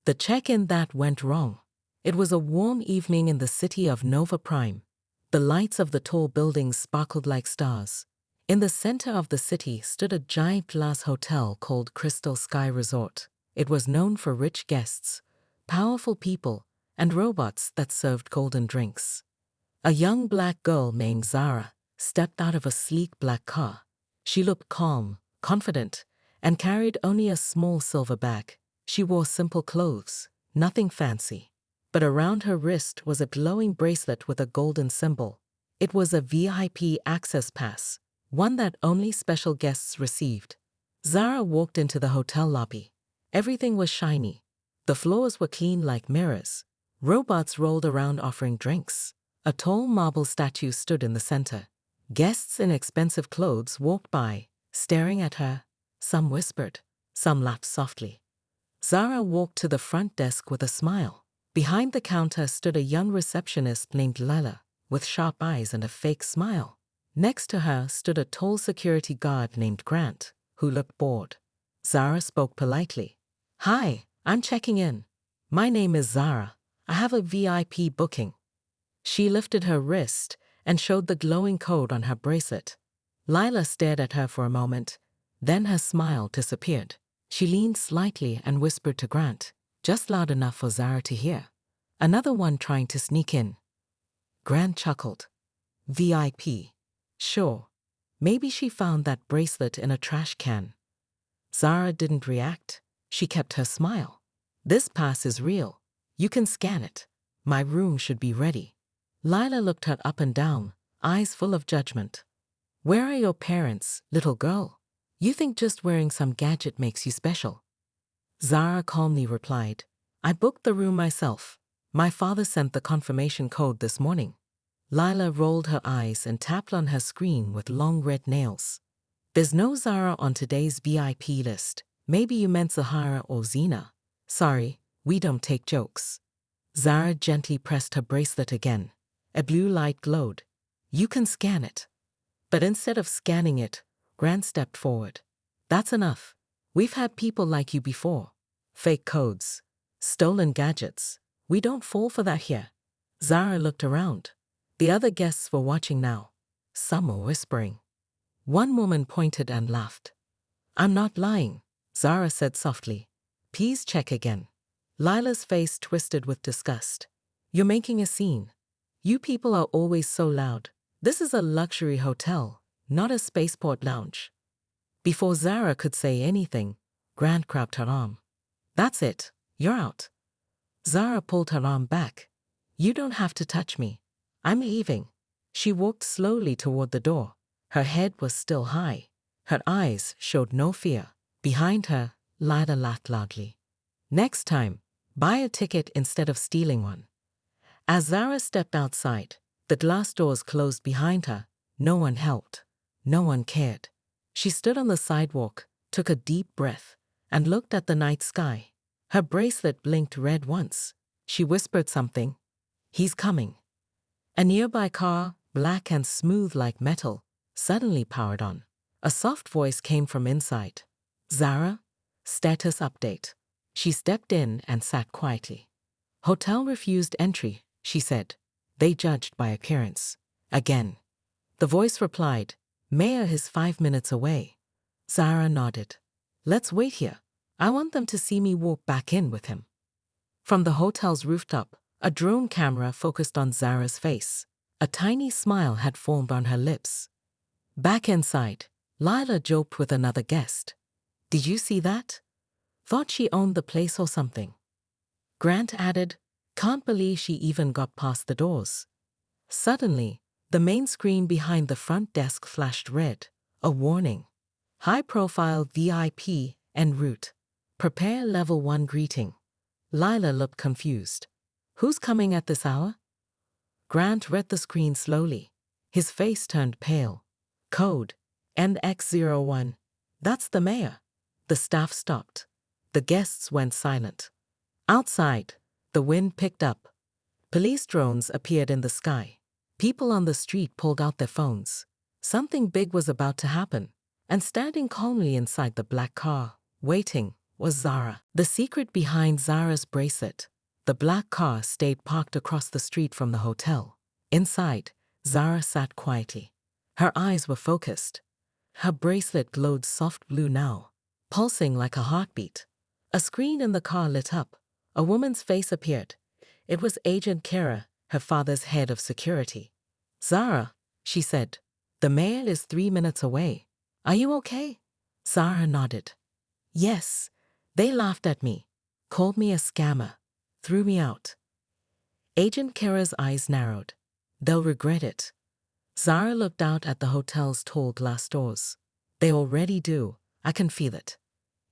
The check-in that went wrong. It was a warm evening in the city of Nova Prime. The lights of the tall buildings sparkled like stars. In the center of the city stood a giant glass hotel called Crystal Sky Resort. It was known for rich guests, powerful people, and robots that served golden drinks. A young black girl named Zara stepped out of a sleek black car. She looked calm, confident, and carried only a small silver bag. She wore simple clothes, nothing fancy. But around her wrist was a glowing bracelet with a golden symbol. It was a VIP access pass, one that only special guests received. Zara walked into the hotel lobby. Everything was shiny. The floors were clean like mirrors. Robots rolled around offering drinks. A tall marble statue stood in the center. Guests in expensive clothes walked by, staring at her. Some whispered, some laughed softly. Zara walked to the front desk with a smile. Behind the counter stood a young receptionist named Lila, with sharp eyes and a fake smile. Next to her stood a tall security guard named Grant, who looked bored. Zara spoke politely. "Hi, I'm checking in. My name is Zara. I have a VIP booking." She lifted her wrist and showed the glowing code on her bracelet. Lila stared at her for a moment. Then her smile disappeared. She leaned slightly and whispered to Grant, just loud enough for Zara to hear. "Another one trying to sneak in." Grant chuckled. "VIP. Sure. Maybe she found that bracelet in a trash can." Zara didn't react. She kept her smile. "This pass is real. You can scan it. My room should be ready." Lila looked her up and down, eyes full of judgment. "Where are your parents, little girl? You think just wearing some gadget makes you special." Zara calmly replied, "I booked the room myself. My father sent the confirmation code this morning." Lila rolled her eyes and tapped on her screen with long red nails. "There's no Zara on today's VIP list. Maybe you meant Zahara or Zena. Sorry, we don't take jokes." Zara gently pressed her bracelet again. A blue light glowed. "You can scan it." But instead of scanning it, Grant stepped forward. "That's enough. We've had people like you before. Fake codes. Stolen gadgets. We don't fall for that here." Zara looked around. The other guests were watching now. Some were whispering. One woman pointed and laughed. "I'm not lying," Zara said softly. "Please check again." Lila's face twisted with disgust. "You're making a scene. You people are always so loud. This is a luxury hotel, not a spaceport lounge." Before Zara could say anything, Grant grabbed her arm. "That's it. You're out." Zara pulled her arm back. "You don't have to touch me. I'm leaving." She walked slowly toward the door. Her head was still high. Her eyes showed no fear. Behind her, Lila laughed loudly. "Next time, buy a ticket instead of stealing one." As Zara stepped outside, the glass doors closed behind her. No one helped. No one cared. She stood on the sidewalk, took a deep breath, and looked at the night sky. Her bracelet blinked red once. She whispered something. "He's coming." A nearby car, black and smooth like metal, suddenly powered on. A soft voice came from inside. "Zara? Status update." She stepped in and sat quietly. "Hotel refused entry," she said. "They judged by appearance." Again. The voice replied, "Mayor is 5 minutes away." Zara nodded. "Let's wait here. I want them to see me walk back in with him." From the hotel's rooftop, a drone camera focused on Zara's face. A tiny smile had formed on her lips. Back inside, Lila joked with another guest. "Did you see that? Thought she owned the place or something." Grant added, "Can't believe she even got past the doors." Suddenly, the main screen behind the front desk flashed red, a warning. "High-profile VIP en route. Prepare level 1 greeting." Lila looked confused. "Who's coming at this hour?" Grant read the screen slowly. His face turned pale. "Code NX01. That's the mayor." The staff stopped. The guests went silent. Outside, the wind picked up. Police drones appeared in the sky. People on the street pulled out their phones. Something big was about to happen. And standing calmly inside the black car, waiting, was Zara. The secret behind Zara's bracelet. The black car stayed parked across the street from the hotel. Inside, Zara sat quietly. Her eyes were focused. Her bracelet glowed soft blue now, pulsing like a heartbeat. A screen in the car lit up. A woman's face appeared. It was Agent Kara, her father's head of security. "Zara," she said, "the mail is 3 minutes away. Are you okay?" Zara nodded. "Yes." They laughed at me, called me a scammer, threw me out. Agent Kara's eyes narrowed. "They'll regret it." Zara looked out at the hotel's tall glass doors. "They already do. I can feel it."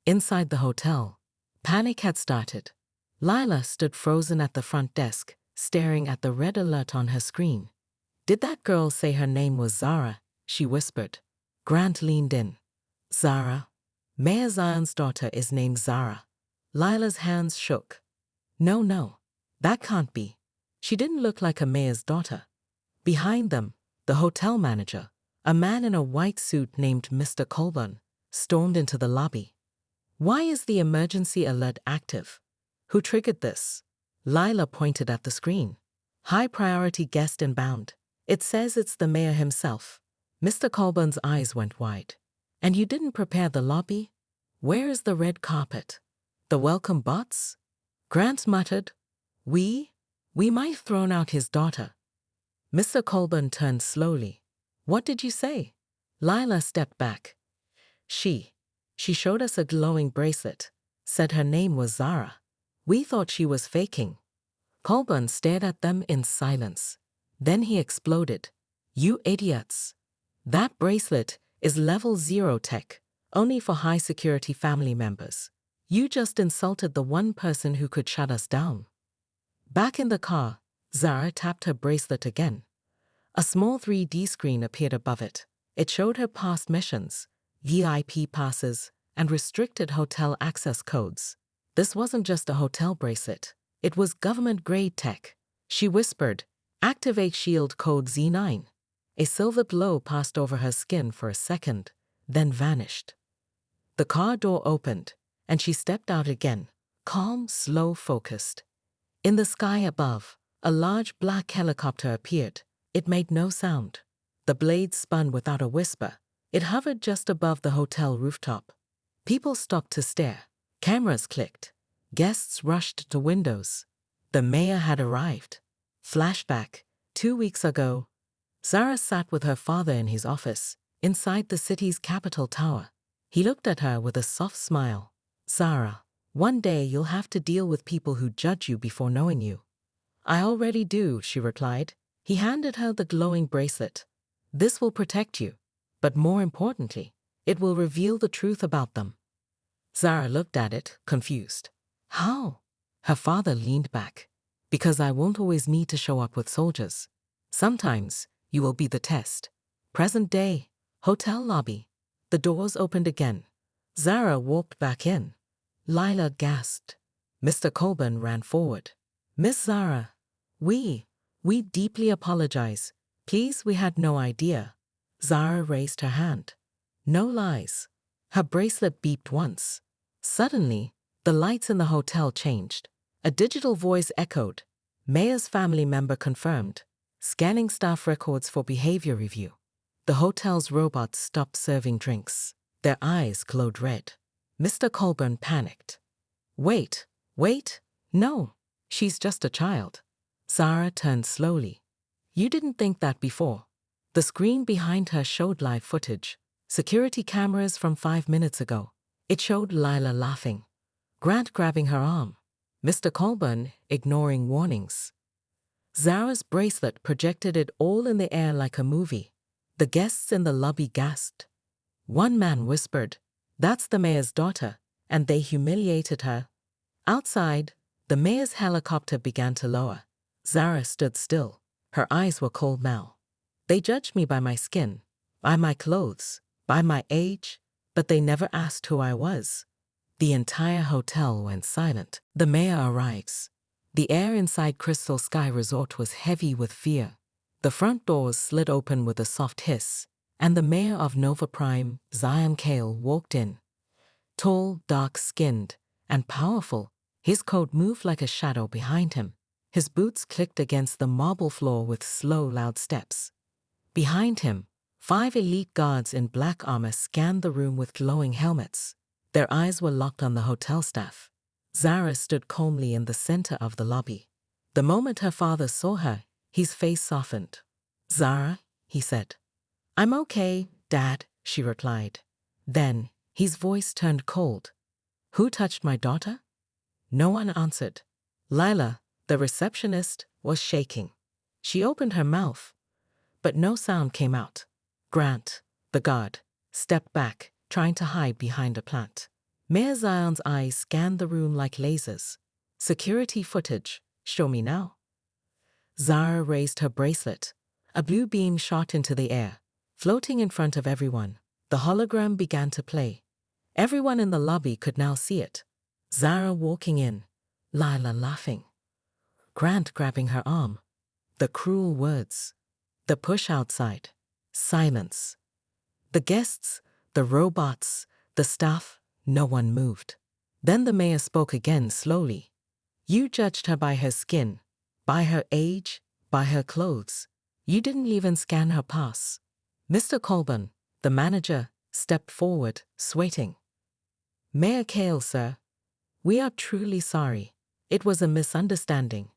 Inside the hotel, panic had started. Lila stood frozen at the front desk, staring at the red alert on her screen. "Did that girl say her name was Zara?" she whispered. Grant leaned in. "Zara? Mayor Zion's daughter is named Zara." Lila's hands shook. No, that can't be. She didn't look like a mayor's daughter." Behind them, the hotel manager, a man in a white suit named Mr. Colburn, stormed into the lobby. "Why is the emergency alert active? Who triggered this?" Lila pointed at the screen. "High priority guest inbound. It says it's the mayor himself." Mr. Colburn's eyes went wide. "And you didn't prepare the lobby? Where is the red carpet? The welcome bots?" Grant muttered, We might have thrown out his daughter." Mr. Colburn turned slowly. "What did you say?" Lila stepped back. She showed us a glowing bracelet, said her name was Zara. We thought she was faking." Colburn stared at them in silence. Then he exploded. "You idiots! That bracelet is level 0 tech, only for high-security family members. You just insulted the one person who could shut us down." Back in the car, Zara tapped her bracelet again. A small 3D screen appeared above it. It showed her past missions, VIP passes, and restricted hotel access codes. This wasn't just a hotel bracelet. It was government-grade tech. She whispered, "Activate shield code Z9. A silver glow passed over her skin for a second, then vanished. The car door opened, and she stepped out again, calm, slow, focused. In the sky above, a large black helicopter appeared. It made no sound. The blades spun without a whisper. It hovered just above the hotel rooftop. People stopped to stare. Cameras clicked. Guests rushed to windows. The mayor had arrived. Flashback. 2 weeks ago, Zara sat with her father in his office, inside the city's Capitol Tower. He looked at her with a soft smile. "Zara, one day you'll have to deal with people who judge you before knowing you." "I already do," she replied. He handed her the glowing bracelet. "This will protect you, but more importantly, it will reveal the truth about them." Zara looked at it, confused. "How?" Her father leaned back. "Because I won't always need to show up with soldiers. Sometimes you will be the test." Present day, hotel lobby. The doors opened again. Zara walked back in. Lila gasped. Mr. Colburn ran forward. "Miss Zara, we deeply apologize. Please, we had no idea." Zara raised her hand. "No lies." Her bracelet beeped once. Suddenly, the lights in the hotel changed. A digital voice echoed. "Mayor's family member confirmed. Scanning staff records for behavior review." The hotel's robots stopped serving drinks. Their eyes glowed red. Mr. Colburn panicked. Wait, no, she's just a child." Zara turned slowly. "You didn't think that before." The screen behind her showed live footage. Security cameras from 5 minutes ago. It showed Lila laughing, Grant grabbing her arm, Mr. Colburn ignoring warnings. Zara's bracelet projected it all in the air like a movie. The guests in the lobby gasped. One man whispered, "That's the mayor's daughter," and they humiliated her. Outside, the mayor's helicopter began to lower. Zara stood still. Her eyes were cold now. "They judged me by my skin, by my clothes, by my age, but they never asked who I was." The entire hotel went silent. The mayor arrives. The air inside Crystal Sky Resort was heavy with fear. The front doors slid open with a soft hiss, and the mayor of Nova Prime, Zion Kale, walked in. Tall, dark-skinned, and powerful, his coat moved like a shadow behind him. His boots clicked against the marble floor with slow, loud steps. Behind him, 5 elite guards in black armor scanned the room with glowing helmets. Their eyes were locked on the hotel staff. Zara stood calmly in the center of the lobby. The moment her father saw her, his face softened. "Zara," he said. "I'm okay, Dad," she replied. Then, his voice turned cold. "Who touched my daughter?" No one answered. Lila, the receptionist, was shaking. She opened her mouth, but no sound came out. Grant, the guard, stepped back, trying to hide behind a plant. Mayor Zion's eyes scanned the room like lasers. "Security footage, show me now." Zara raised her bracelet. A blue beam shot into the air, floating in front of everyone. The hologram began to play. Everyone in the lobby could now see it. Zara walking in, Lila laughing, Grant grabbing her arm. The cruel words. The push outside. Silence. The guests, the robots, the staff, no one moved. Then the mayor spoke again slowly. "You judged her by her skin, by her age, by her clothes. You didn't even scan her pass." Mr. Colburn, the manager, stepped forward, sweating. "Mayor Kale, sir, we are truly sorry. It was a misunderstanding."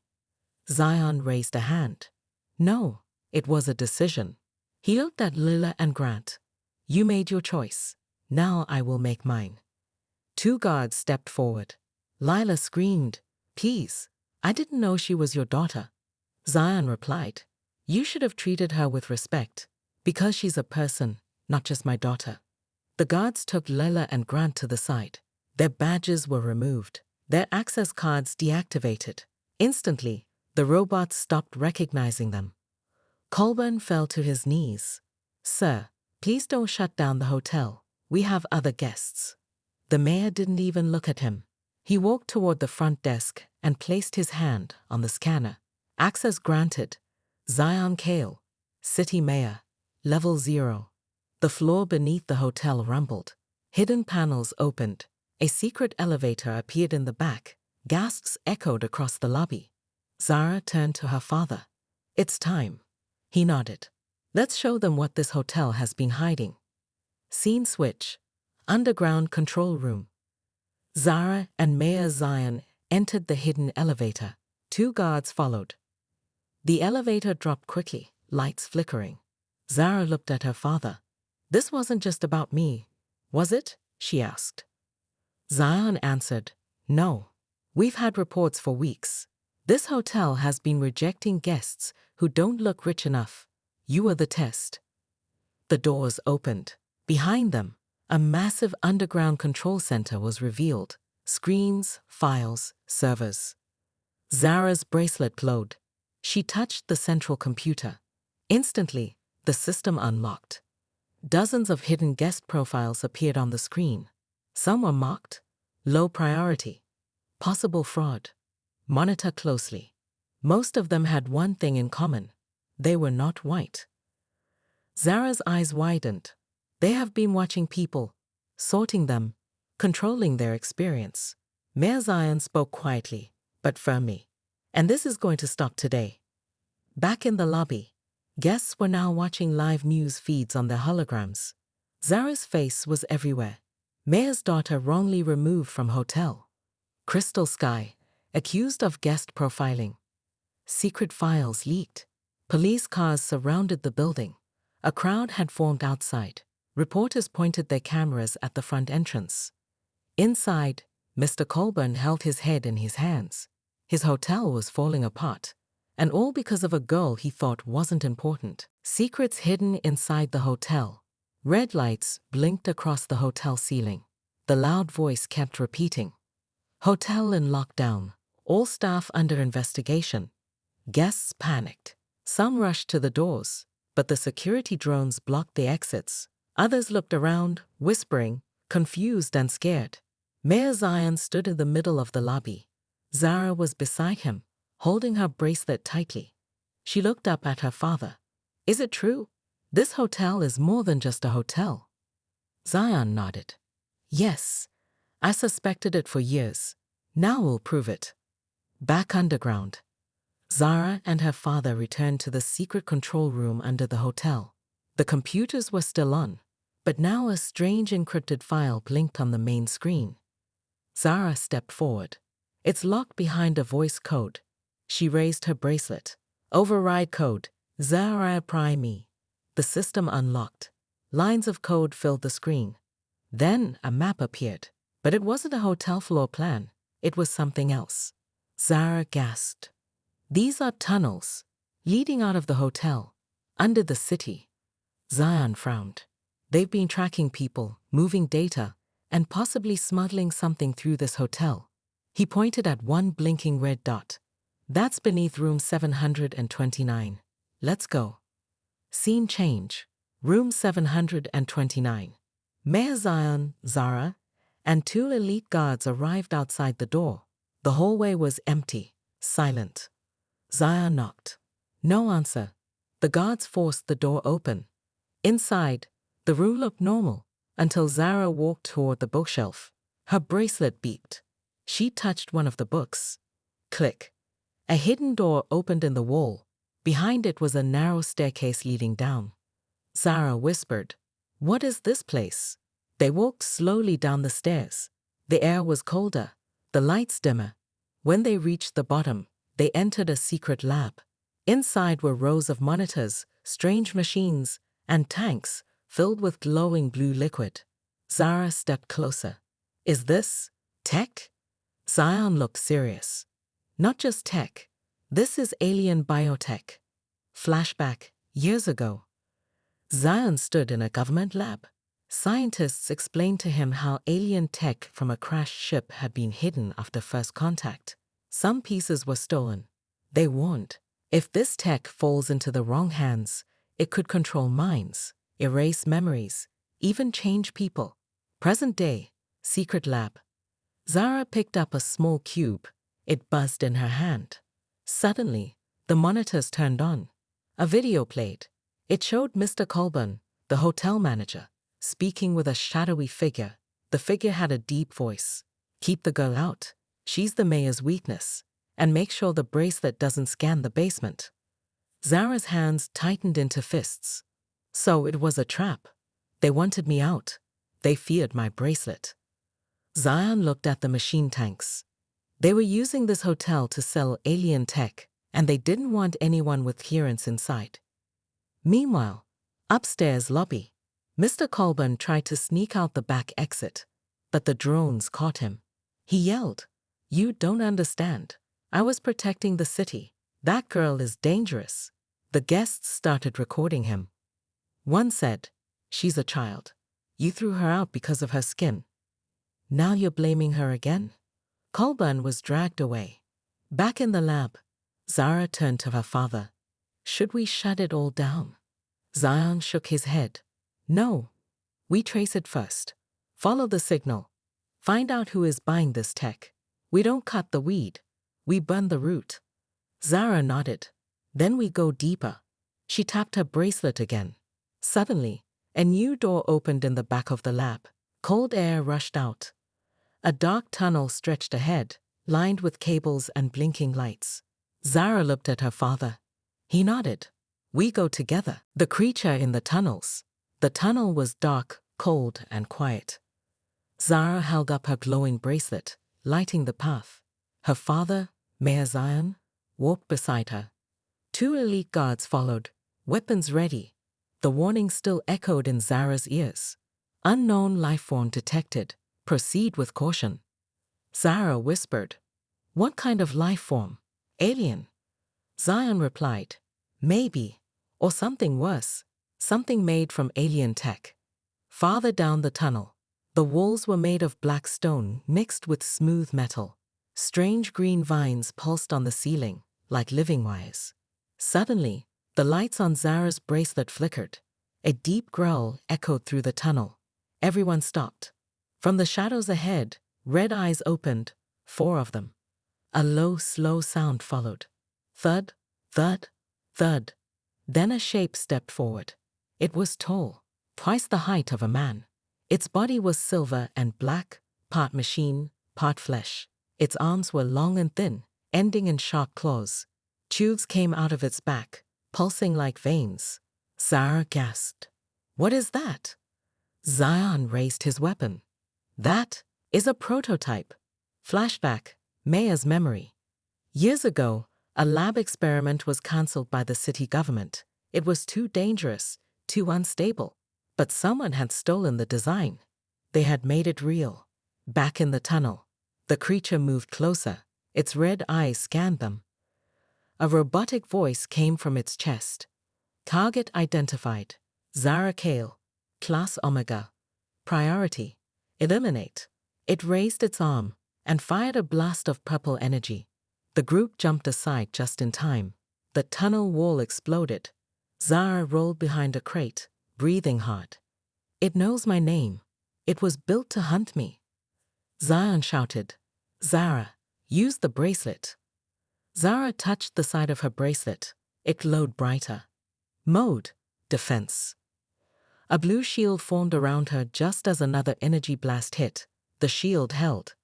Zion raised a hand. "No, it was a decision." He looked at Lila and Grant. "You made your choice. Now I will make mine." 2 guards stepped forward. Lila screamed, "Please, I didn't know she was your daughter." Zion replied, "You should have treated her with respect, because she's a person, not just my daughter." The guards took Lila and Grant to the side. Their badges were removed, their access cards deactivated. Instantly, the robots stopped recognizing them. Colburn fell to his knees. "Sir, please don't shut down the hotel. We have other guests." The mayor didn't even look at him. He walked toward the front desk and placed his hand on the scanner. "Access granted. Zion Kale, City Mayor, Level 0. The floor beneath the hotel rumbled. Hidden panels opened. A secret elevator appeared in the back. Gasps echoed across the lobby. Zara turned to her father. "It's time." He nodded. "Let's show them what this hotel has been hiding." Scene switch. Underground control room. Zara and Mayor Zion entered the hidden elevator. 2 guards followed. The elevator dropped quickly, lights flickering. Zara looked at her father. "This wasn't just about me, was it?" she asked. Zion answered, "No. We've had reports for weeks. This hotel has been rejecting guests who don't look rich enough. You were the test." The doors opened. Behind them, a massive underground control center was revealed. Screens, files, servers. Zara's bracelet glowed. She touched the central computer. Instantly, the system unlocked. Dozens of hidden guest profiles appeared on the screen. Some were marked low priority, possible fraud. Monitor closely. Most of them had one thing in common. They were not white. Zara's eyes widened. They have been watching people, sorting them, controlling their experience. Mayor Zion spoke quietly, but firmly. "And this is going to stop today." Back in the lobby, guests were now watching live news feeds on their holograms. Zara's face was everywhere. Mayor's daughter wrongly removed from hotel. Crystal Sky, accused of guest profiling. Secret files leaked. Police cars surrounded the building. A crowd had formed outside. Reporters pointed their cameras at the front entrance. Inside, Mr. Colburn held his head in his hands. His hotel was falling apart, and all because of a girl he thought wasn't important. Secrets hidden inside the hotel. Red lights blinked across the hotel ceiling. The loud voice kept repeating, "Hotel in lockdown. All staff under investigation." Guests panicked. Some rushed to the doors, but the security drones blocked the exits. Others looked around, whispering, confused and scared. Mayor Zion stood in the middle of the lobby. Zara was beside him, holding her bracelet tightly. She looked up at her father. "Is it true? This hotel is more than just a hotel." Zion nodded. "Yes, I suspected it for years. Now we'll prove it. Back underground. Zara and her father returned to the secret control room under the hotel. The computers were still on, but now a strange encrypted file blinked on the main screen. Zara stepped forward. It's locked behind a voice code. She raised her bracelet. Override code, Zara Prime Me. The system unlocked. Lines of code filled the screen. Then a map appeared, but it wasn't a hotel floor plan. It was something else. Zara gasped. These are tunnels, leading out of the hotel, under the city. Zion frowned. They've been tracking people, moving data, and possibly smuggling something through this hotel. He pointed at one blinking red dot. That's beneath room 729. Let's go. Scene change. Room 729. Mayor Zion, Zara, and two elite guards arrived outside the door. The hallway was empty, silent. Zion knocked. No answer. The guards forced the door open. Inside, the room looked normal until Zara walked toward the bookshelf. Her bracelet beeped. She touched one of the books. Click. A hidden door opened in the wall. Behind it was a narrow staircase leading down. Zara whispered, "What is this place?" They walked slowly down the stairs. The air was colder, the lights dimmer. When they reached the bottom, they entered a secret lab. Inside were rows of monitors, strange machines, and tanks filled with glowing blue liquid. Zara stepped closer. Is this tech? Zion looked serious. Not just tech. This is alien biotech. Flashback, years ago. Zion stood in a government lab. Scientists explained to him how alien tech from a crashed ship had been hidden after first contact. Some pieces were stolen. They warned, if this tech falls into the wrong hands, it could control minds, erase memories, even change people. Present day, secret lab. Zara picked up a small cube. It buzzed in her hand. Suddenly, the monitors turned on. A video played. It showed Mr. Colburn, the hotel manager, speaking with a shadowy figure. The figure had a deep voice. Keep the girl out. She's the mayor's weakness. And make sure the bracelet doesn't scan the basement. Zara's hands tightened into fists. So it was a trap. They wanted me out. They feared my bracelet. Zion looked at the machine tanks. They were using this hotel to sell alien tech, and they didn't want anyone with clearance inside. Meanwhile, upstairs lobby, Mr. Colburn tried to sneak out the back exit, but the drones caught him. He yelled, "You don't understand. I was protecting the city. That girl is dangerous." The guests started recording him. One said, "She's a child. You threw her out because of her skin. Now you're blaming her again?" Colburn was dragged away. Back in the lab, Zara turned to her father. "Should we shut it all down?" Zion shook his head. "No. We trace it first. Follow the signal. Find out who is buying this tech. We don't cut the weed. We burn the root." Zara nodded. "Then we go deeper." She tapped her bracelet again. Suddenly, a new door opened in the back of the lab. Cold air rushed out. A dark tunnel stretched ahead, lined with cables and blinking lights. Zara looked at her father. He nodded. "We go together." The creature in the tunnels. The tunnel was dark, cold, and quiet. Zara held up her glowing bracelet, lighting the path. Her father, Mayor Zion, walked beside her. Two elite guards followed, weapons ready. The warning still echoed in Zara's ears. Unknown life form detected. Proceed with caution. Zara whispered, "What kind of life form? Alien?" Zion replied, "Maybe, or something worse, something made from alien tech." Farther down the tunnel, the walls were made of black stone mixed with smooth metal. Strange green vines pulsed on the ceiling, like living wires. Suddenly, the lights on Zara's bracelet flickered. A deep growl echoed through the tunnel. Everyone stopped. From the shadows ahead, red eyes opened, 4 of them. A low, slow sound followed. Thud, thud, thud. Then a shape stepped forward. It was tall, twice the height of a man. Its body was silver and black, part machine, part flesh. Its arms were long and thin, ending in sharp claws. Tubes came out of its back, pulsing like veins. Zara gasped. "What is that?" Zion raised his weapon. "That is a prototype." Flashback, Maya's memory. Years ago, a lab experiment was cancelled by the city government. It was too dangerous, too unstable. But someone had stolen the design. They had made it real. Back in the tunnel, the creature moved closer. Its red eyes scanned them. A robotic voice came from its chest. Target identified. Zara Kale. Class Omega. Priority. Eliminate. It raised its arm and fired a blast of purple energy. The group jumped aside just in time. The tunnel wall exploded. Zara rolled behind a crate, breathing hard. "It knows my name. It was built to hunt me." Zion shouted, "Zara, use the bracelet." Zara touched the side of her bracelet. It glowed brighter. Mode: defense. A blue shield formed around her just as another energy blast hit. The shield held.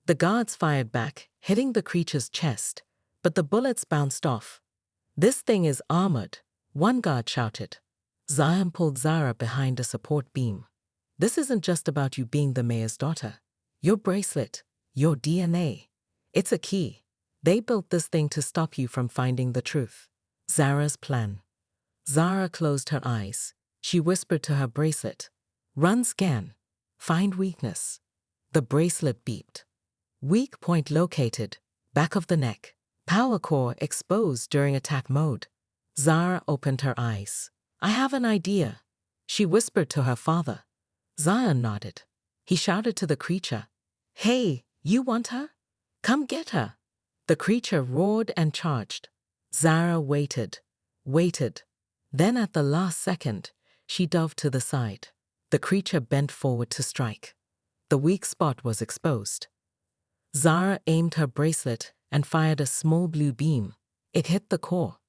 The guards fired back, hitting the creature's chest, but the bullets bounced off. "This thing is armored," one guard shouted. Zion pulled Zara behind a support beam. "This isn't just about you being the mayor's daughter. Your bracelet, your DNA. It's a key. They built this thing to stop you from finding the truth." Zara's plan. Zara closed her eyes. She whispered to her bracelet, "Run scan. Find weakness." The bracelet beeped. Weak point located, back of the neck. Power core exposed during attack mode. Zara opened her eyes. "I have an idea," she whispered to her father. Zion nodded. He shouted to the creature, "Hey, you want her? Come get her." The creature roared and charged. Zara waited. Then at the last second, she dove to the side. The creature bent forward to strike. The weak spot was exposed. Zara aimed her bracelet and fired a small blue beam. It hit the core.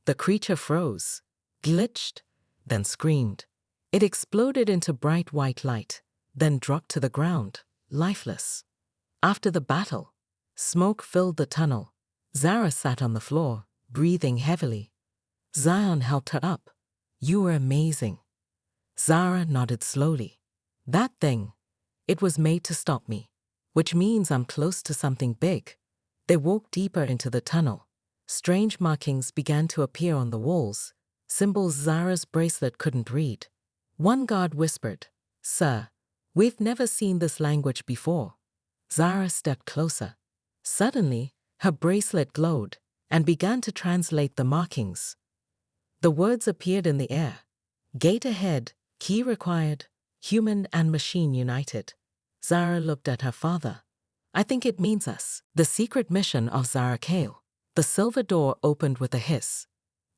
The creature froze, glitched, then screamed. It exploded into bright white light, then dropped to the ground, lifeless. After the battle, smoke filled the tunnel. Zara sat on the floor, breathing heavily. Zion helped her up. "You were amazing." Zara nodded slowly. "That thing, it was made to stop me, which means I'm close to something big." They walked deeper into the tunnel. Strange markings began to appear on the walls, symbols Zara's bracelet couldn't read. One guard whispered, "Sir, we've never seen this language before." Zara stepped closer. Suddenly, her bracelet glowed and began to translate the markings. The words appeared in the air. "Gate ahead, key required, human and machine united." Zara looked at her father. "I think it means us." The secret mission of Zara Kale. The silver door opened with a hiss.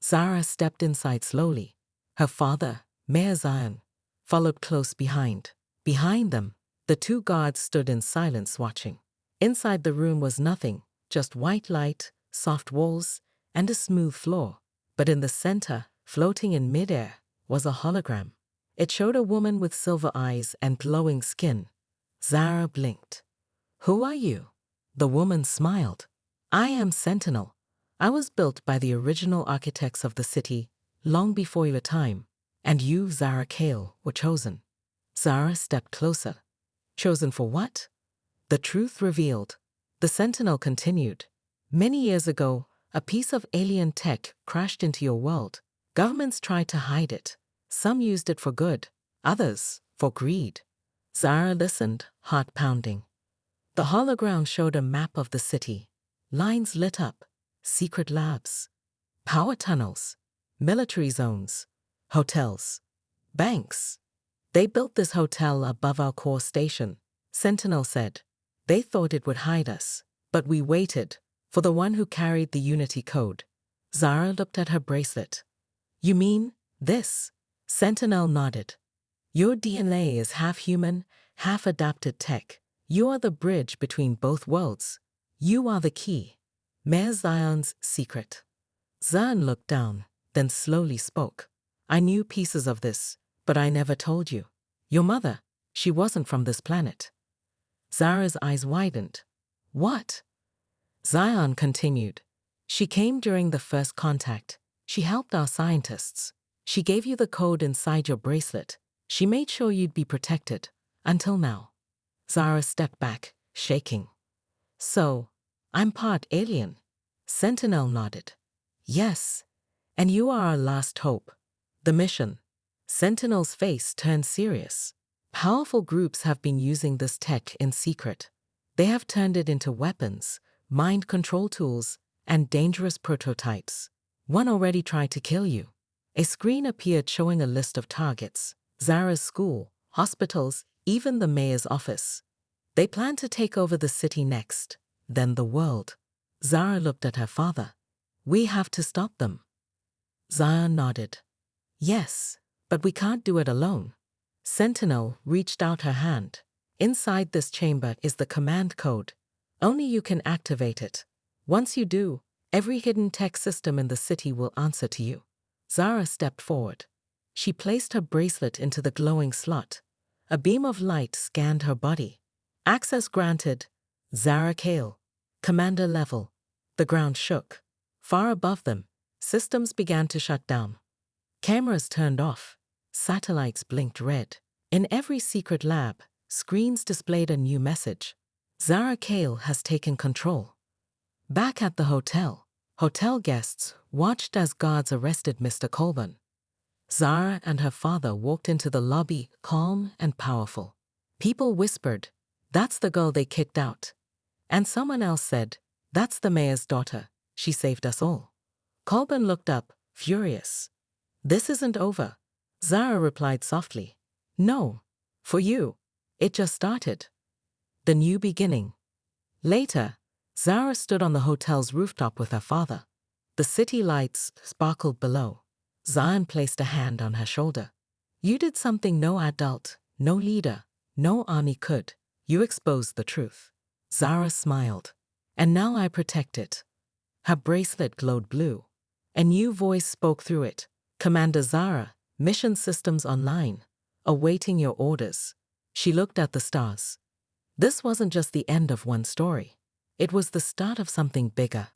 Zara stepped inside slowly. Her father, Mayor Zion, followed close behind. Behind them, the two guards stood in silence watching. Inside the room was nothing, just white light, soft walls, and a smooth floor. But in the center, floating in midair, was a hologram. It showed a woman with silver eyes and glowing skin. Zara blinked. "Who are you?" The woman smiled. "I am Sentinel. I was built by the original architects of the city, long before your time, and you, Zara Kale, were chosen." Zara stepped closer. "Chosen for what?" The truth revealed. The Sentinel continued. "Many years ago, a piece of alien tech crashed into your world. Governments tried to hide it. Some used it for good, others for greed." Zara listened, heart pounding. The hologram showed a map of the city. Lines lit up, secret labs, power tunnels, military zones, hotels, banks. "They built this hotel above our core station," Sentinel said. "They thought it would hide us, but we waited for the one who carried the Unity code." Zara looked at her bracelet. "You mean this?" Sentinel nodded. "Your DNA is half human, half adapted tech. You are the bridge between both worlds. You are the key. Mayor Zion's secret." Zion looked down, then slowly spoke. "I knew pieces of this, but I never told you. Your mother, she wasn't from this planet." Zara's eyes widened. What? Zion continued. She came during the first contact. She helped our scientists. She gave you the code inside your bracelet. She made sure you'd be protected. Until now. Zara stepped back, shaking. So, I'm part alien. Sentinel nodded. Yes. And you are our last hope. The mission. Sentinel's face turned serious. Powerful groups have been using this tech in secret. They have turned it into weapons, mind control tools, and dangerous prototypes. One already tried to kill you. A screen appeared showing a list of targets. Zara's school, hospitals, even the mayor's office. They plan to take over the city next, then the world. Zara looked at her father. We have to stop them. Zion nodded. Yes, but we can't do it alone. Sentinel reached out her hand. Inside this chamber is the command code. Only you can activate it. Once you do, every hidden tech system in the city will answer to you. Zara stepped forward. She placed her bracelet into the glowing slot. A beam of light scanned her body. Access granted. Zara Kale. Commander level. The ground shook. Far above them, systems began to shut down. Cameras turned off. Satellites blinked red. In every secret lab, screens displayed a new message. Zara Kale has taken control. Back at the hotel guests watched as guards arrested Mr. Colburn. Zara and her father walked into the lobby, calm and powerful. People whispered, "That's the girl they kicked out." And someone else said, "That's the mayor's daughter. She saved us all." Colburn looked up, furious. "This isn't over." Zara replied softly, "No, for you. It just started. The new beginning." Later, Zara stood on the hotel's rooftop with her father. The city lights sparkled below. Zion placed a hand on her shoulder. "You did something no adult, no leader, no army could. You exposed the truth." Zara smiled. "And now I protect it." Her bracelet glowed blue. A new voice spoke through it. "Commander Zara, mission systems online. Awaiting your orders." She looked at the stars. This wasn't just the end of one story. It was the start of something bigger.